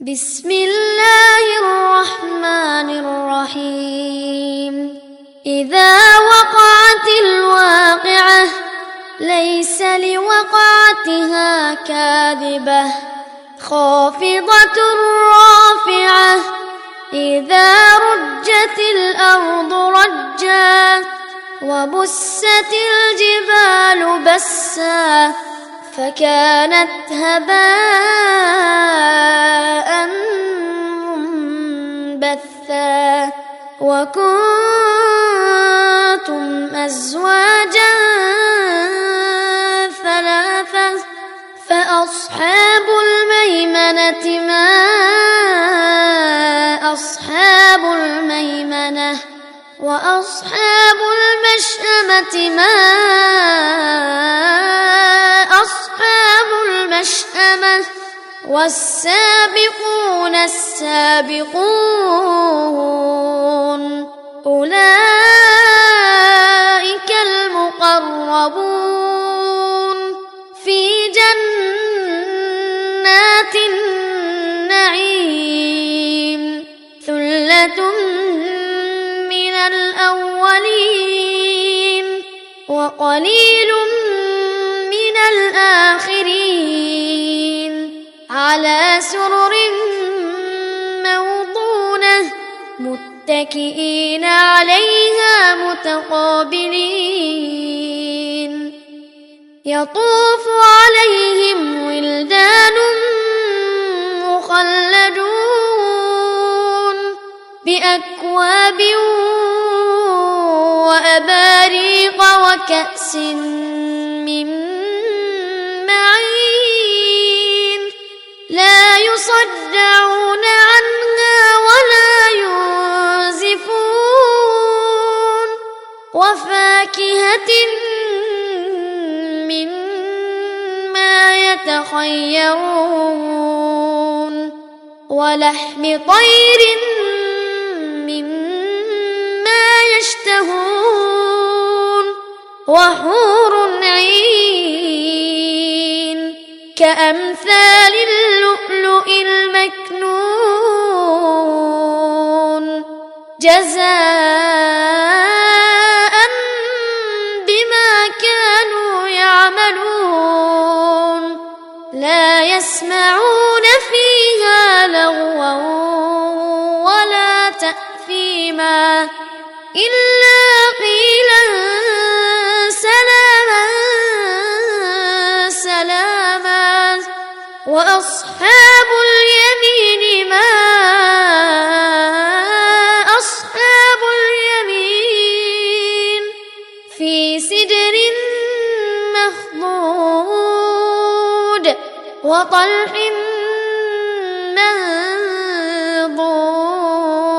بسم الله الرحمن الرحيم. إذا وقعت الواقعة ليس لوقعتها كاذبة خافضة رافعة. إذا رجت الأرض رجا وبست الجبال بسا فكانت هباء منبثا وكنتم أزواجا ثلاثة فأصحاب الميمنة ما أصحاب الميمنة وأصحاب المشأمة ما أصحاب المشأمة والسابقون السابقون أولئك المقربون في جنات النعيم. ثلة من الأولين وقليل من الآخرين على سرر موضونة متكئين عليها متقابلين. يطوف عليهم ولدان مخلدون بأكواب وأباريق وكأس من معين لا يصدعون عنها ولا ينزفون وفاكهة مما يتخيرون ولحم طير مما يشتهون وحور عين كأمثال اللؤلؤ المكنون جزاء بما كانوا يعملون. لا يسمعون فيها لغوا ولا تأثيما إلا قيلا سلاما سلاما. وأصحاب اليمين ما أصحاب اليمين في سدر مخضود وطلح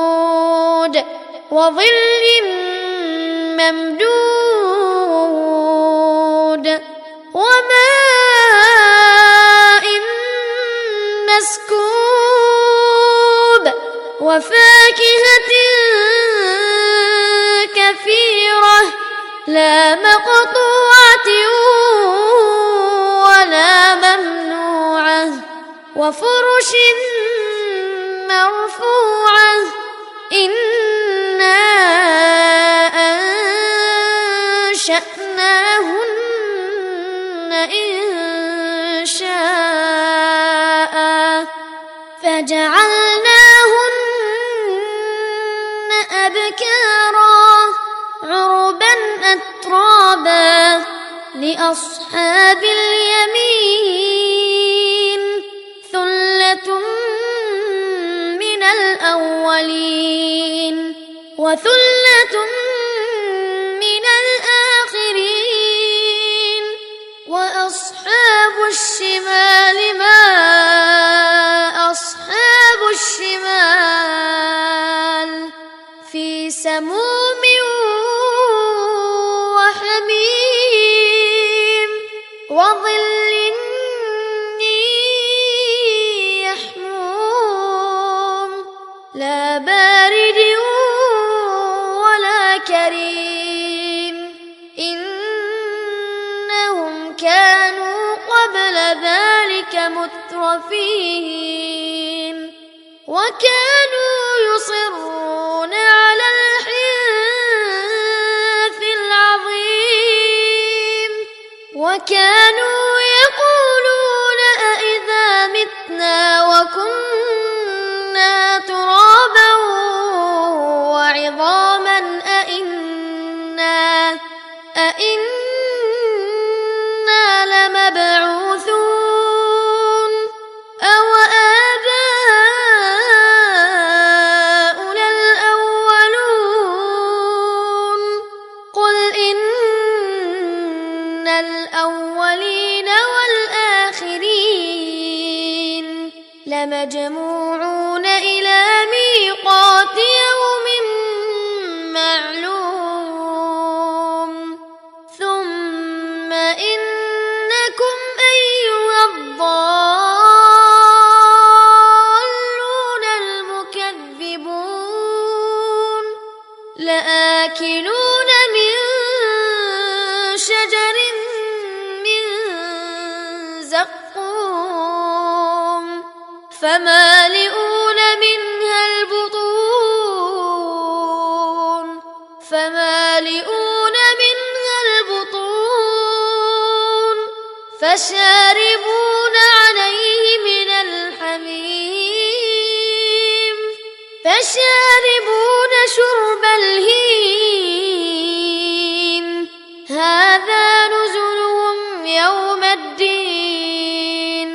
منضود وظل ممدود وماء مسكوب وفاكهة كثيرة لا مقطوعة ولا ممنوعة وفرش مرفوعة. إنا أنشأناهن إن شاء فجعلناهن أبكارا عربا أترابا لأصحاب اليمين. ثلة من الأولين وثلة من الآخرين. وأصحاب الشمال ما أصحاب الشمال في سموم وحميم وظل يحموم لا بارد ولا كريم. إنهم كانوا قبل ذلك مترفين وكانوا يصرون على الحنث العظيم وكانوا يقولون أإذا متنا وكنا ترابا وعظاما أإنا لمبعوثون أو آباؤنا الأولون قل إن الأولين والآخرين لمجموعون إلى ميقات يوم معلوم ثم إنكم أيها الضالون المكذبون لآكلون من شجر من زقوم فمالئون منها البطون فشاربون عليه من الحميم فشاربون شرب الهيم هذا نزلهم يوم الدين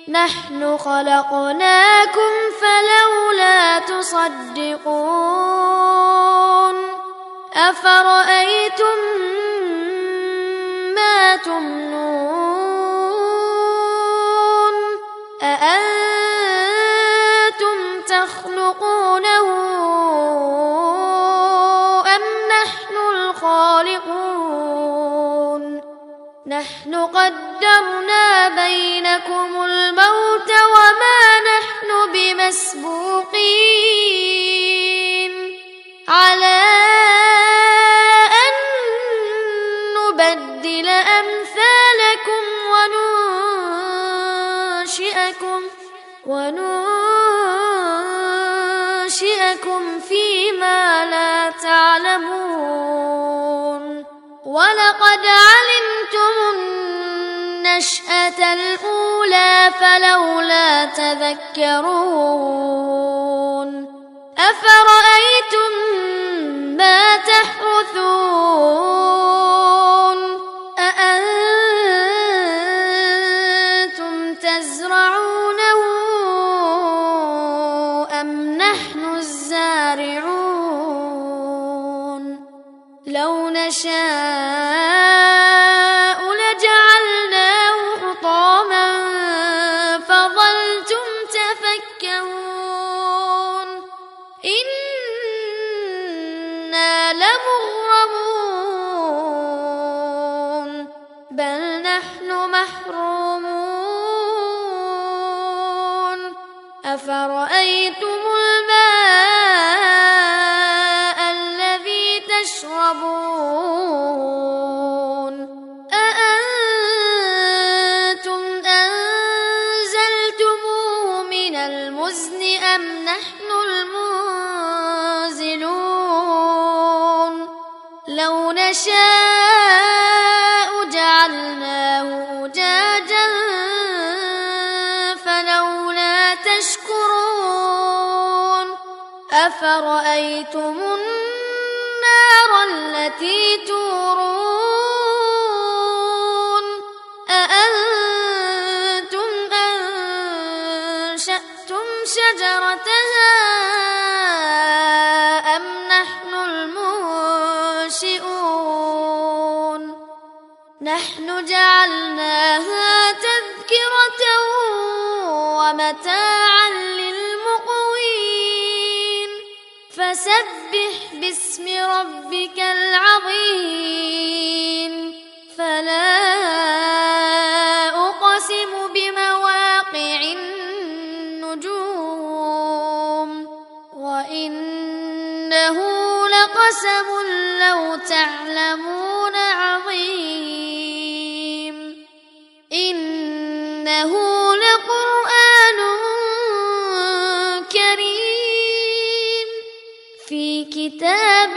نحن خلقناكم فلولا تصدقون أفرأيتم ما تمنون أأنتم تخلقونه أم نحن الخالقون نحن قدرنا بينكم الموت وما نحن بمسبوقين على أن نبدل أمثالكم وننشئكم فيما لا تعلمون ولقد علمتم النشأة الأولى فلولا تذكرون أفرأيتم ما تحرثون أأنتم تزرعونه أم نحن الزارعون لو نشاء لجعلناه حطاما فظلتم تفكهون إنا لمغرمون بل نحن محرومون أفرأيتم الماء الذي تشربون أأنتم أنزلتموه من المزن أم نحن المنزلون لو نشاء جعلناه أجاجا فلولا تشكرون أفرأيتم النار التي تورون أأنتم أنشأتم شجرتها أم نحن المنشئون نحن جعلناها تذكرة ومتاعا للمقوين فسبح باسم ربك العظيم فلا أقسم بمواقع النجوم وإنه لقسم لو تعلمون عظيم إنه لقرآن كريم كتاب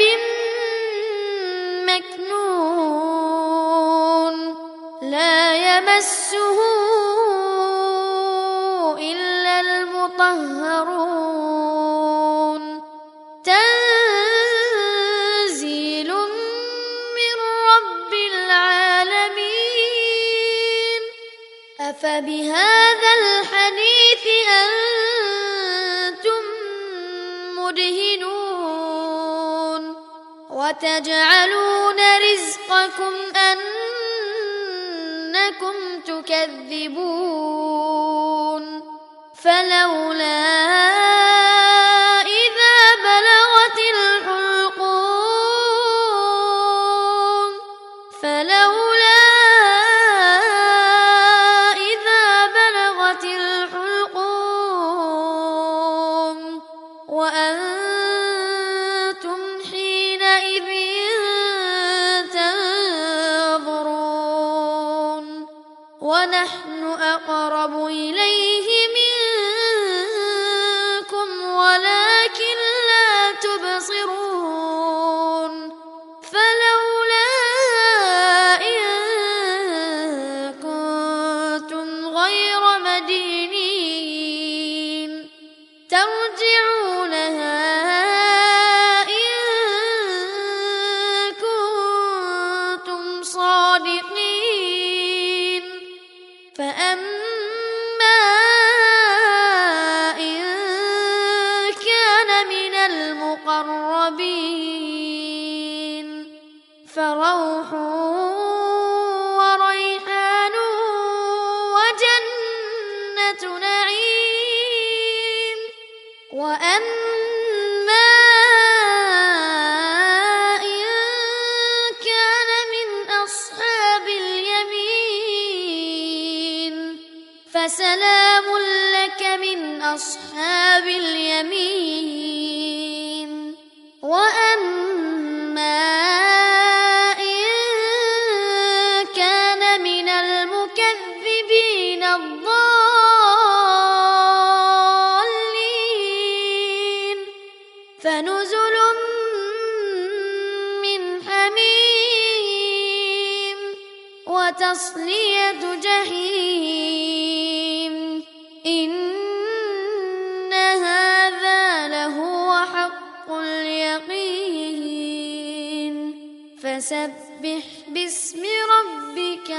مكنون لا يمسه إلا المطهرون تنزيل من رب العالمين أفبهذا الحديث أنتم مدهنون وتجعلون رزقكم أنكم تكذبون فلولا إذا بلغت الحلقوم فلولا إذا بلغت الحلقوم وأنتم حينئذ تنظرون ونحن أقرب إليه منكم ولكن لا تبصرون فلولا إن كنتم غير مدينين ترجعونها إن كنتم صادقين فأما إن كان من المقربين فروح وريحان وجنة نعيم وأما إن كان من أصحاب اليمين فسلام لك من أصحاب اليمين وأما إن كان من المكذبين الضالين فنزل من حميم وتصلية جحيم إن هذا لهو حق اليقين فسبح باسم ربك